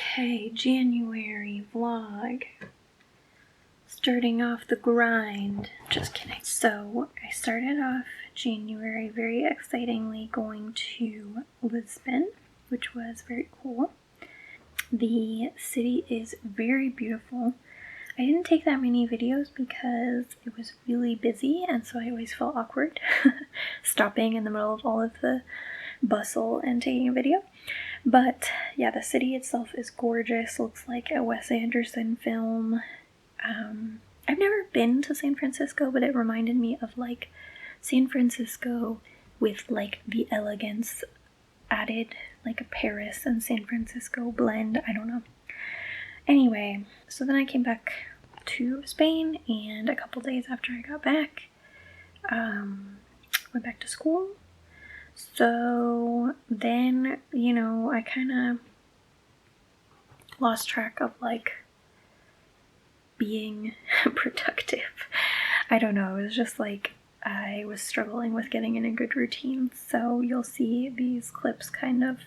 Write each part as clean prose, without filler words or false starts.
Okay, January vlog. Starting off the grind. Just kidding. So I started off January very excitingly going to Lisbon, which was very cool. The city is very beautiful. I didn't take that many videos because it was really busy, and so I always felt awkward stopping in the middle of all of the bustle and taking a video. But yeah, the city itself is gorgeous. Looks like a Wes Anderson film. I've never been to San Francisco, but it reminded me of like San Francisco with like the elegance added, like a Paris and San Francisco blend. I don't know. Anyway, so then I came back to Spain, and a couple days after I got back, went back to school. So then, you know, I kind of lost track of like being productive. I don't know, it was just like I was struggling with getting in a good routine. So you'll see these clips kind of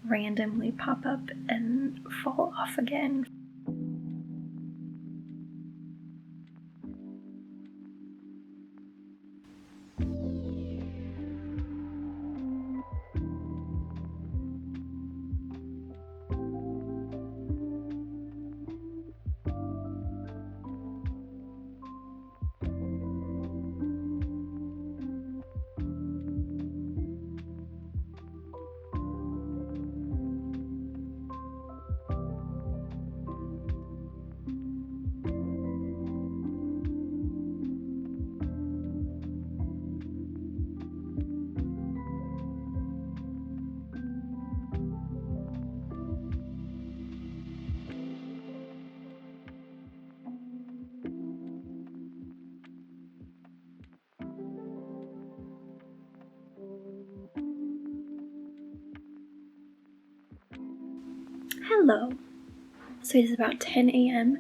randomly pop up and fall off again. Hello. So it is about 10 a.m.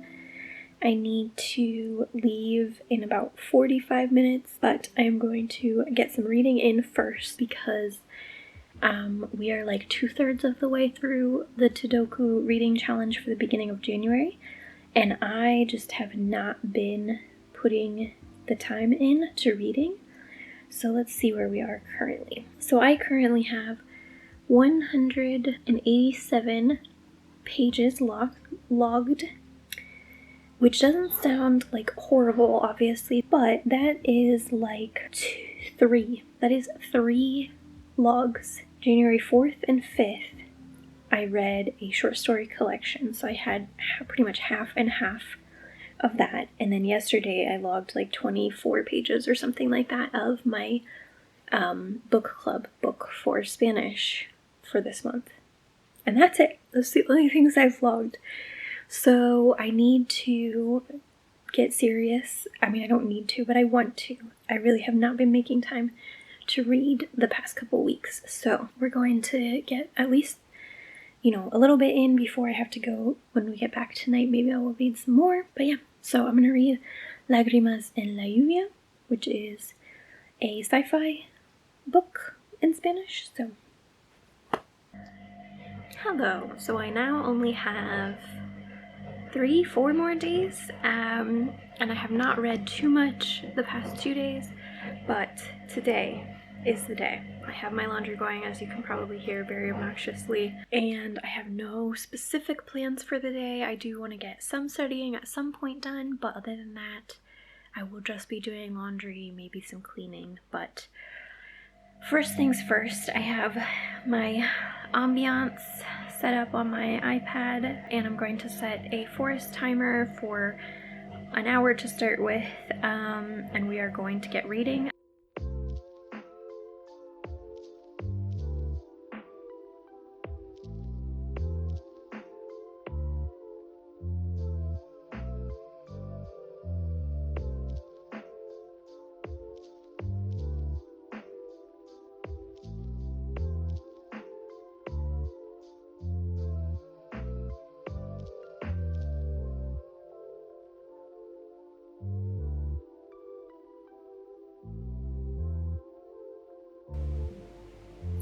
I need to leave in about 45 minutes, but I'm going to get some reading in first because we are like 2/3 of the way through the Sudoku reading challenge for the beginning of January, and I just have not been putting the time in to reading. So let's see where we are currently. So I currently have 187 pages logged, which doesn't sound like horrible, obviously, but that is like three logs. January 4th and 5th, I read a short story collection, so I had pretty much half and half of that. And then yesterday I logged like 24 pages or something like that of my book club book for Spanish for this month. And that's it. Those are the only things I've logged. So I need to get serious. I mean, I don't need to, but I want to. I really have not been making time to read the past couple weeks. So we're going to get at least, you know, a little bit in before I have to go. When we get back tonight, maybe I will read some more. But yeah, so I'm going to read Lágrimas en la lluvia, which is a sci-fi book in Spanish. So hello. So I now only have 3-4 more days, and I have not read too much the past 2 days, but today is the day. I have my laundry going, as you can probably hear very obnoxiously, and I have no specific plans for the day. I do want to get some studying at some point done, but other than that, I will just be doing laundry, maybe some cleaning. But first things first, I have my ambiance set up on my iPad, and I'm going to set a forest timer for an hour to start with, and we are going to get reading.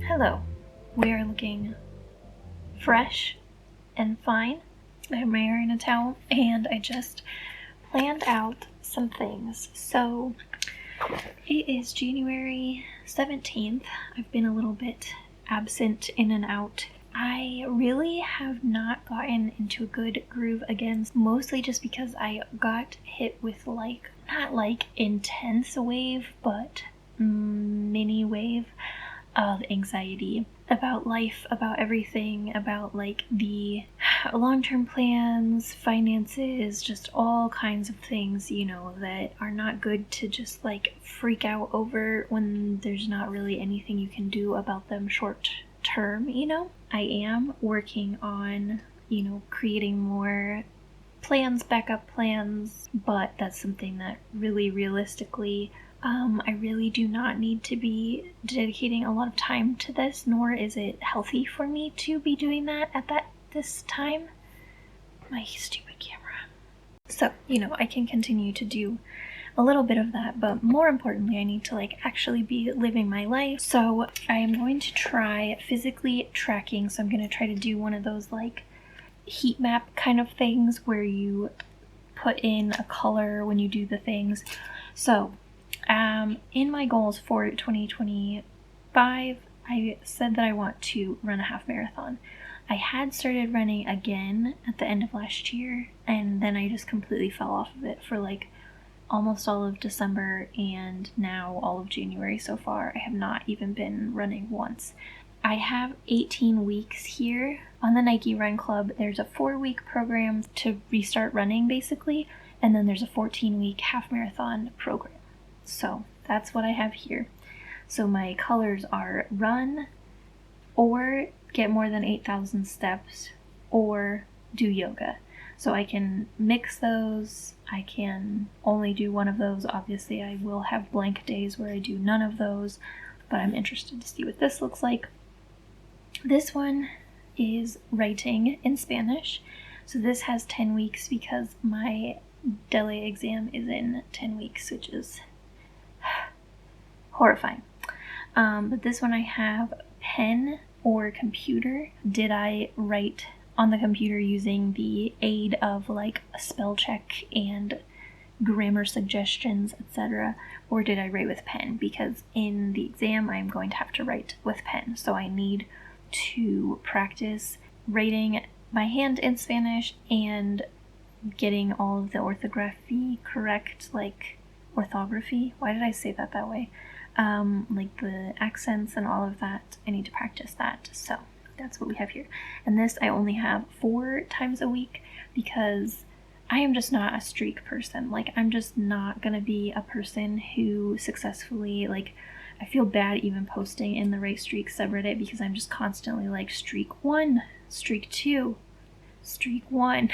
Hello. We are looking fresh and fine. I have my hair in a towel, and I just planned out some things. So it is January 17th. I've been a little bit absent, in and out. I really have not gotten into a good groove again, mostly just because I got hit with not intense wave, but mini wave of anxiety about life, about everything, about the long-term plans, finances, just all kinds of things, that are not good to just freak out over when there's not really anything you can do about them short term. I am working on, creating more plans, backup plans, but that's something that really realistically, I really do not need to be dedicating a lot of time to this, nor is it healthy for me to be doing that at this time. My stupid camera. So, I can continue to do a little bit of that, but more importantly, I need to actually be living my life. So I am going to try physically tracking. So I'm going to try to do one of those heat map kind of things where you put in a color when you do the things. So in my goals for 2025, I said that I want to run a half marathon. I had started running again at the end of last year, and then I just completely fell off of it for almost all of December, and now all of January so far. I have not even been running once. I have 18 weeks here on the Nike Run Club. There's a 4-week program to restart running basically, and then there's a 14-week half marathon program. So that's what I have here. So my colors are run, or get more than 8,000 steps, or do yoga. So I can mix those. I can only do one of those. Obviously, I will have blank days where I do none of those, but I'm interested to see what this looks like. This one is writing in Spanish. So this has 10 weeks because my DELE exam is in 10 weeks, which is horrifying. But this one I have pen or computer. Did I write on the computer using the aid of a spell check and grammar suggestions, etc., or did I write with pen? Because in the exam I'm going to have to write with pen, so I need to practice writing my hand in Spanish and getting all of the orthography correct, orthography. Why did I say that way? The accents and all of that. I need to practice that. So that's what we have here. And this I only have 4 times a week because I am just not a streak person. I'm just not gonna be a person who successfully, I feel bad even posting in the Right Streak subreddit because I'm just constantly streak 1, streak 2, streak 1.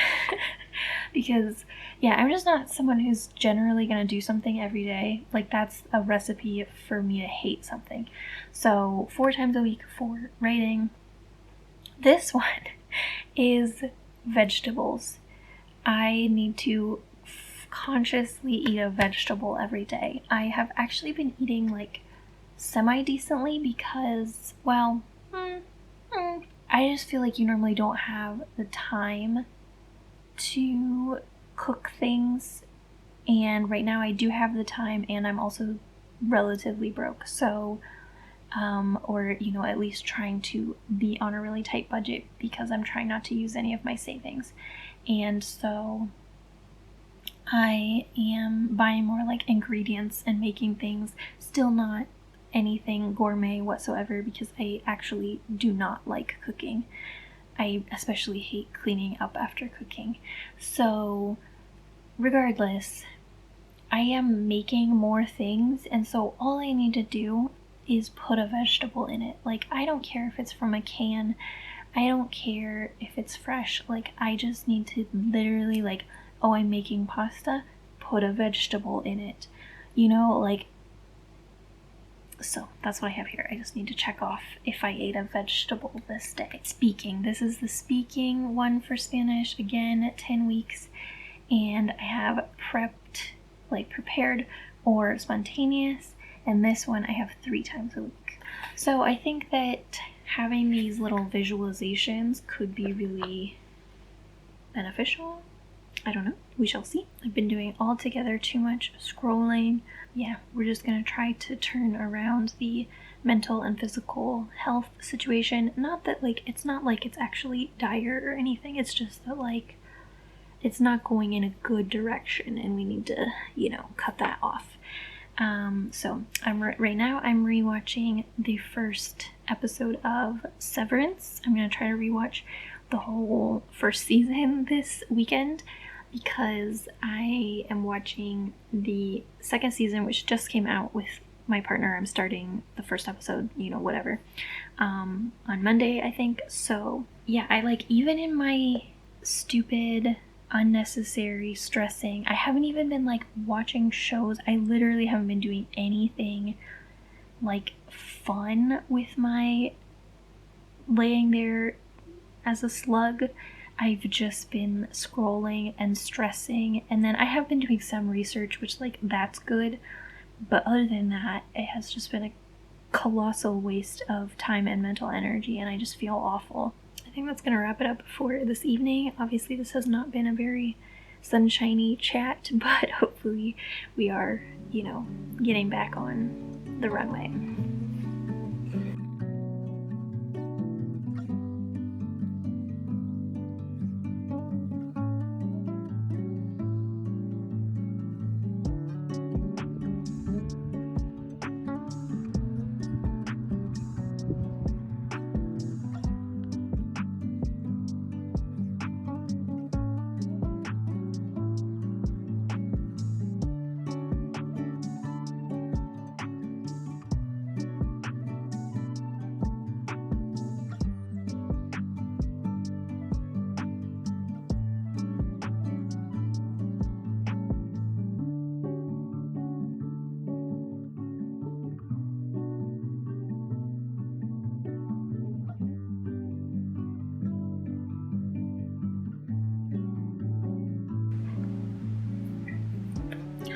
Because, yeah, I'm just not someone who's generally gonna do something every day. That's a recipe for me to hate something. So 4 times a week for writing. This one is vegetables. I need to consciously eat a vegetable every day. I have actually been eating semi-decently because, well, I just feel you normally don't have the time to cook things, and right now I do have the time, and I'm also relatively broke, so or at least trying to be on a really tight budget because I'm trying not to use any of my savings. And so I am buying more ingredients and making things, still not anything gourmet whatsoever because I actually do not like cooking. I especially hate cleaning up after cooking. So regardless, I am making more things, and so all I need to do is put a vegetable in it. I don't care if it's from a can. I don't care if it's fresh. I just need to literally oh, I'm making pasta, put a vegetable in it. So that's what I have here. I just need to check off if I ate a vegetable this day. Speaking. This is the speaking one for Spanish. Again, 10 weeks. And I have prepped, prepared or spontaneous. And this one I have 3 times a week. So I think that having these little visualizations could be really beneficial. I don't know. We shall see. I've been doing altogether too much scrolling. Yeah, we're just gonna try to turn around the mental and physical health situation. Not that, like, it's not like it's actually dire or anything. It's just that, like, it's not going in a good direction and we need to, cut that off. So right now I'm rewatching the first episode of Severance. I'm gonna try to rewatch the whole first season this weekend because I am watching the second season, which just came out with my partner. I'm starting the first episode, whatever, on Monday, I think. So yeah, I like, even in my stupid, unnecessary stressing, I haven't even been like watching shows. I literally haven't been doing anything like fun with my laying there as a slug. I've just been scrolling and stressing, and then I have been doing some research, which, like, that's good, but other than that, it has just been a colossal waste of time and mental energy, and I just feel awful. I think that's gonna wrap it up for this evening. Obviously this has not been a very sunshiny chat, but hopefully we are, getting back on the runway.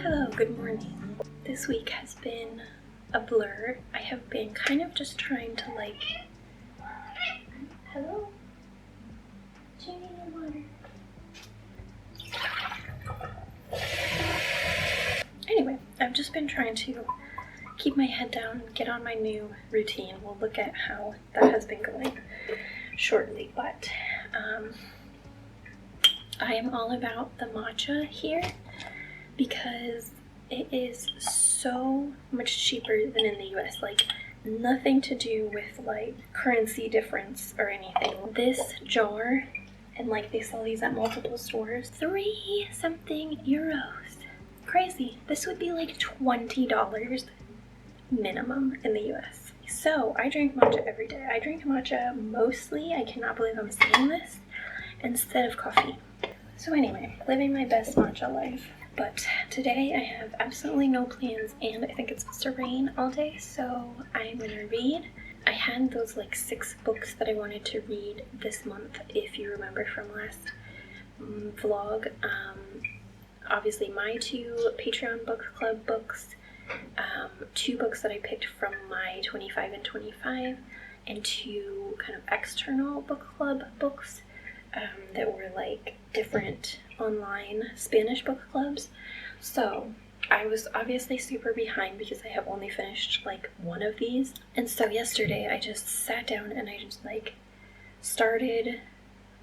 Hello, good morning. This week has been a blur. I have been kind of just trying to, like... Hello? Do you need water? Anyway, I've just been trying to keep my head down and get on my new routine. We'll look at how that has been going shortly, but I am all about the matcha here because it is so much cheaper than in the US. Like, nothing to do with, like, currency difference or anything. This jar, and, like, they sell these at multiple stores, 3 something euros. Crazy. This would be like $20 minimum in the US. So I drink matcha every day. I drink matcha mostly, I cannot believe I'm saying this, instead of coffee. So anyway, living my best matcha life. But today I have absolutely no plans, and I think it's supposed to rain all day, so I'm gonna read. I had those like 6 books that I wanted to read this month, if you remember from last vlog. Obviously my 2 Patreon book club books, 2 books that I picked from my 25 and 25, and 2 kind of external book club books that were like different online Spanish book clubs. So I was obviously super behind because I have only finished like 1 of these. And so yesterday I just sat down and I just like started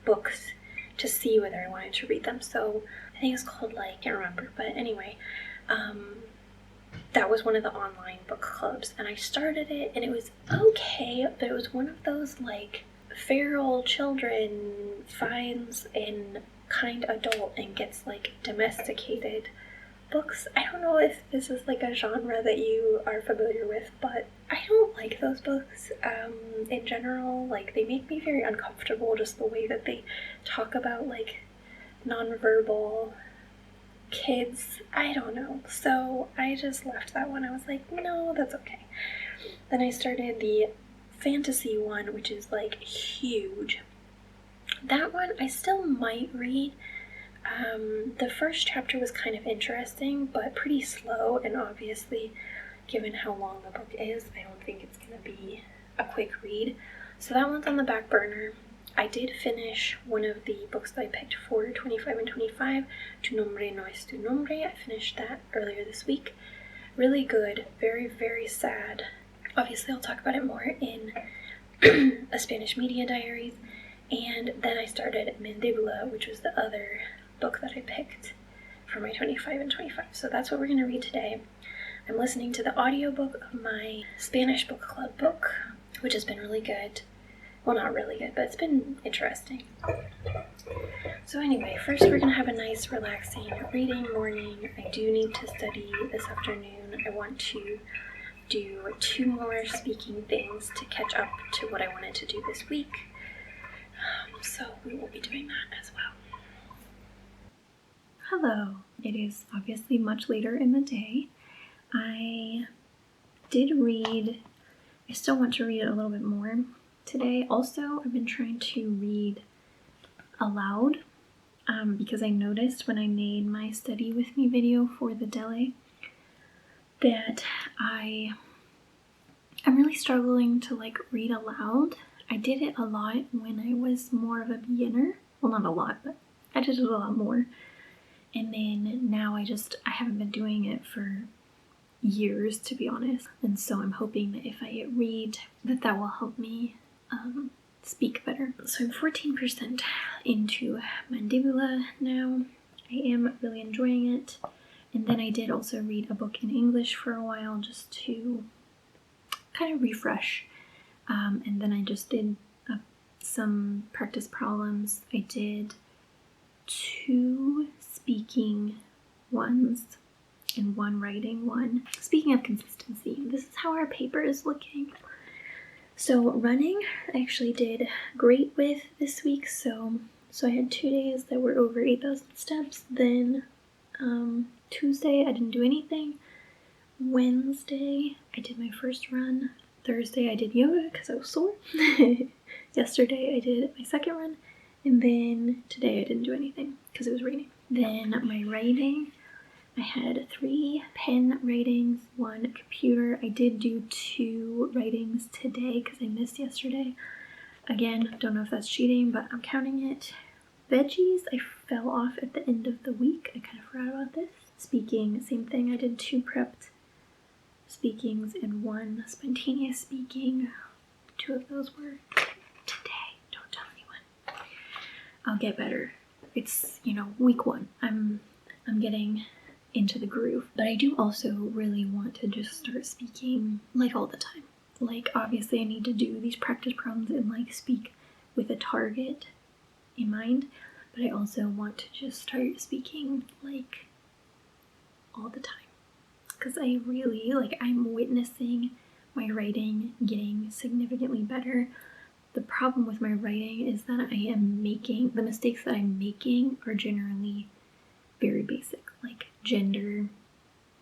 books to see whether I wanted to read them. So I think it's called, like, I can't remember, but anyway, that was one of the online book clubs, and I started it, and it was okay, but it was one of those, like, feral children finds a kind adult and gets, like, domesticated books. I don't know if this is, like, a genre that you are familiar with, but I don't like those books, in general. Like, they make me very uncomfortable, just the way that they talk about, like, nonverbal kids. I don't know. So I just left that one. I was like, no, that's okay. Then I started the fantasy one, which is like huge. That one I still might read. The first chapter was kind of interesting, but pretty slow, and obviously, given how long the book is, I don't think it's going to be a quick read. So that one's on the back burner. I did finish one of the books that I picked for 25 and 25, Tu nombre no es tu nombre. I finished that earlier this week. Really good, very, very sad. Obviously, I'll talk about it more in A Spanish Media Diaries. And then I started Mandibula, which was the other book that I picked for my 25 and 25. So that's what we're going to read today. I'm listening to the audiobook of my Spanish book club book, which has been really good. Well, not really good, but it's been interesting. So anyway, first we're going to have a nice relaxing reading morning. I do need to study this afternoon. I want to do 2 more speaking things to catch up to what I wanted to do this week. So we will be doing that as well. Hello. It is obviously much later in the day. I did read, I still want to read it a little bit more today. Also, I've been trying to read aloud because I noticed when I made my study with me video for the Dele that I'm really struggling to like read aloud. I did it a lot when I was more of a beginner. Well, not a lot, but I did it a lot more. And then now I haven't been doing it for years, to be honest. And so I'm hoping that if I read, that will help me speak better. So I'm 14% into Mandibula now. I am really enjoying it. And then I did also read a book in English for a while just to kind of refresh. And then I just did some practice problems. I did 2 speaking ones and 1 writing one. Speaking of consistency, this is how our paper is looking. So running, I actually did great with this week. So I had 2 days that were over 8,000 steps. Then Tuesday, I didn't do anything. Wednesday, I did my first run. Thursday, I did yoga because I was sore. Yesterday, I did my second run. And then today, I didn't do anything because it was raining. Then my writing, I had 3 pen writings, 1 computer. I did do 2 writings today because I missed yesterday. Again, don't know if that's cheating, but I'm counting it. Veggies, I fell off at the end of the week. I kind of forgot about this. Speaking, same thing. I did 2 prepped speakings and 1 spontaneous speaking. 2 of those were today. Don't tell anyone. I'll get better. It's, week 1. I'm getting into the groove. But I do also really want to just start speaking like all the time. Like, obviously I need to do these practice problems and like speak with a target in mind, but I also want to just start speaking like all the time. Because I really, I'm witnessing my writing getting significantly better. The problem with my writing is that the mistakes that I'm making are generally very basic, like gender,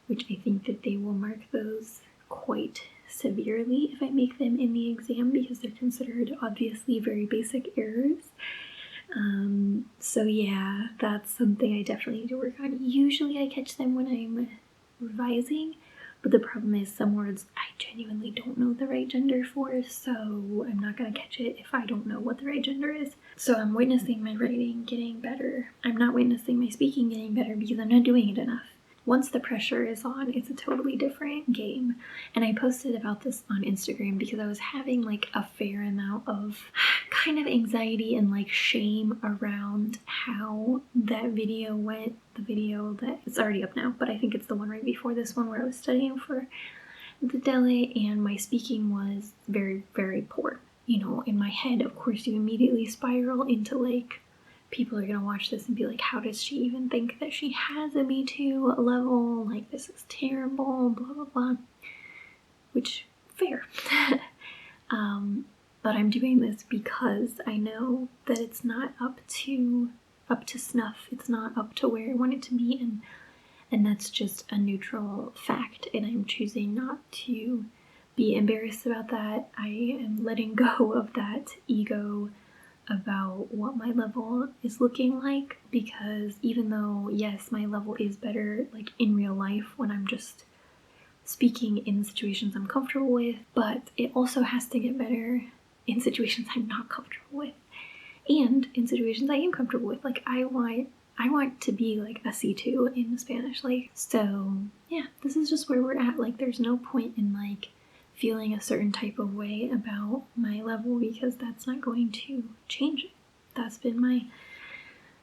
which I think that they will mark those quite severely if I make them in the exam because they're considered obviously very basic errors. So yeah, that's something I definitely need to work on. Usually I catch them when I'm revising, but the problem is some words I genuinely don't know the right gender for, so I'm not going to catch it if I don't know what the right gender is. So I'm witnessing my writing getting better. I'm not witnessing my speaking getting better because I'm not doing it enough. Once the pressure is on, it's a totally different game. And I posted about this on Instagram because I was having like a fair amount of kind of anxiety and like shame around how that video went. The video that it's already up now, but I think it's the one right before this one where I was studying for the Dele and my speaking was very, very poor. In my head, of course, you immediately spiral into like, people are going to watch this and be like, how does she even think that she has a B2 level? Like, this is terrible, blah, blah, blah. Which, fair. But I'm doing this because I know that it's not up to snuff. It's not up to where I want it to be. And that's just a neutral fact. And I'm choosing not to be embarrassed about that. I am letting go of that ego about what my level is looking like, because even though, yes, my level is better like in real life when I'm just speaking in situations I'm comfortable with, but it also has to get better in situations I'm not comfortable with. and in situations I am comfortable with. Like I want to be like a C2 in Spanish. Like, so yeah, this is just where we're at. Like there's no point in like feeling a certain type of way about my level because that's not going to change it. That's been my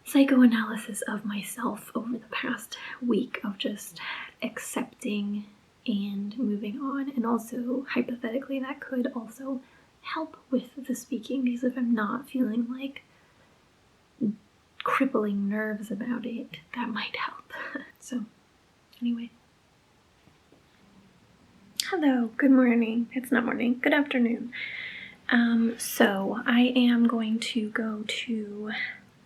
psychoanalysis of myself over the past week of just accepting and moving on. And also, hypothetically, that could also help with the speaking, because if I'm not feeling like crippling nerves about it, that might help. So, anyway. Hello, good morning. It's not morning, good afternoon. So I am going to go to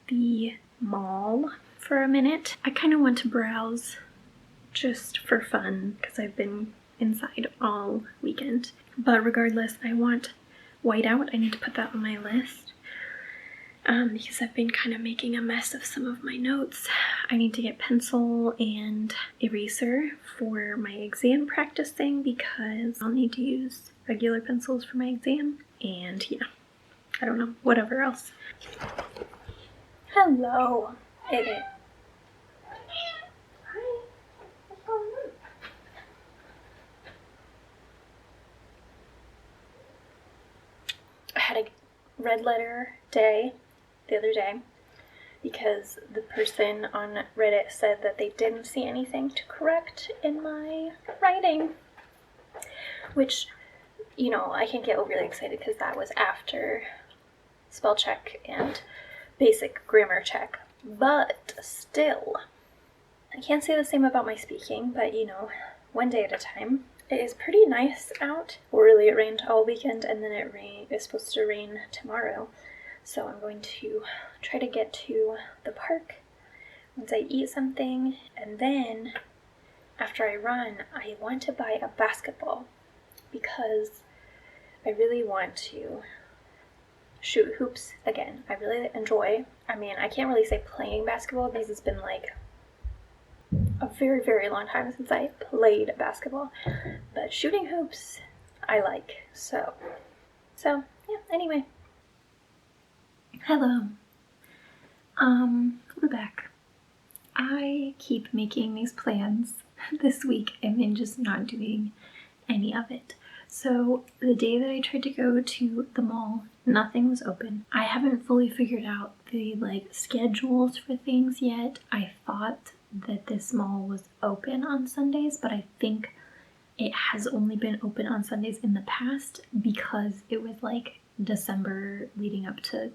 the mall for a minute. I kind of want to browse just for fun because I've been inside all weekend. But regardless, I want whiteout. I need to put that on my list because I've been kind of making a mess of some of my notes. I need to get pencil and eraser for my exam practicing because I'll need to use regular pencils for my exam. And yeah, I don't know, whatever else. Hello. Hey. Hi. What's going on? I had a red letter day the other day because the person on Reddit said that they didn't see anything to correct in my writing, which, you know, I can get overly excited because that was after spell check and basic grammar check, but still, I can't say the same about my speaking, but you know, one day at a time. It is pretty nice out. Really, it rained all weekend, and then it's supposed to rain tomorrow. So I'm going to try to get to the park once I eat something, and then after I run, I want to buy a basketball because I really want to shoot hoops again. I really enjoy, I mean, I can't really say playing basketball because it's been like a very, very long time since I played basketball, but shooting hoops I like. So yeah, anyway. Hello. We're back. I keep making these plans this week and then just not doing any of it. So the day that I tried to go to the mall, nothing was open. I haven't fully figured out the schedules for things yet. I thought that this mall was open on Sundays, but I think it has only been open on Sundays in the past because it was like December leading up to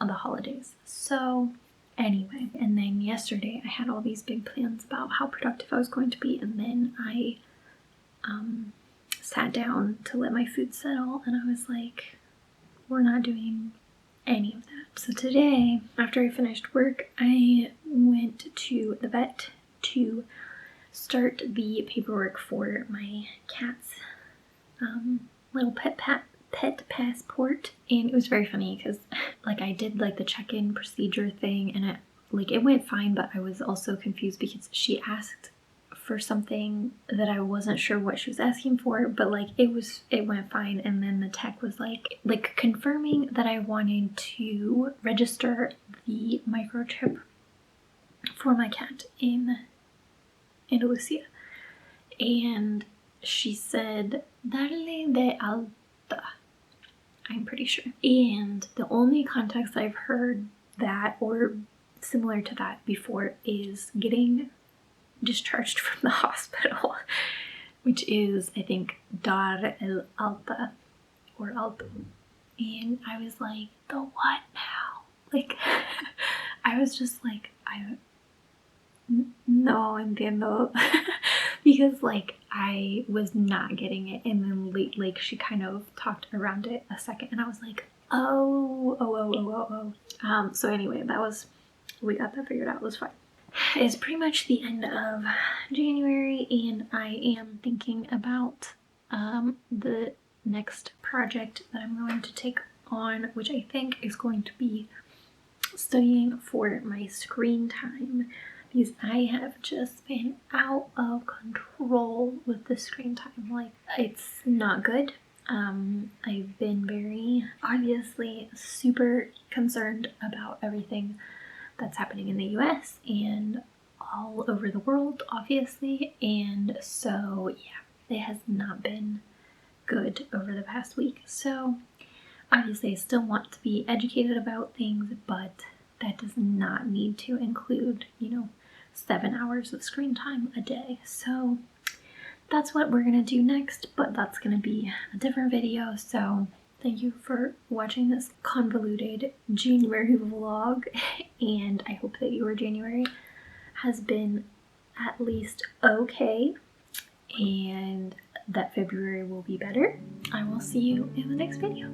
the holidays. So anyway, and then yesterday I had all these big plans about how productive I was going to be, and then I sat down to let my food settle, and I was like, we're not doing any of that. So today, after I finished work, I went to the vet to start the paperwork for my cat's little pet passport. And it was very funny because like I did like the check-in procedure thing, and it went fine, but I was also confused because she asked for something that I wasn't sure what she was asking for, but like it went fine. And then the tech was like confirming that I wanted to register the microchip for my cat in Andalusia, and she said darle de alta, I'm pretty sure. And the only context I've heard that or similar to that before is getting discharged from the hospital, which is, I think, dar el alta or alto. And I was like, the what now? Like, I was just like, no entiendo. Because like I was not getting it, and then like she kind of talked around it a second, and I was like, oh. So anyway, we got that figured out. It was fine. It's pretty much the end of January, and I am thinking about the next project that I'm going to take on, which I think is going to be studying for my screen time, because I have just been out of control with the screen time. Like, it's not good. I've been very, obviously, super concerned about everything that's happening in the US and all over the world, obviously, and so yeah, it has not been good over the past week. So obviously I still want to be educated about things, but that does not need to include, 7 hours of screen time a day. So that's what we're gonna do next, but that's gonna be a different video. So thank you for watching this convoluted January vlog, and I hope that your January has been at least okay, and that February will be better. I will see you in the next video.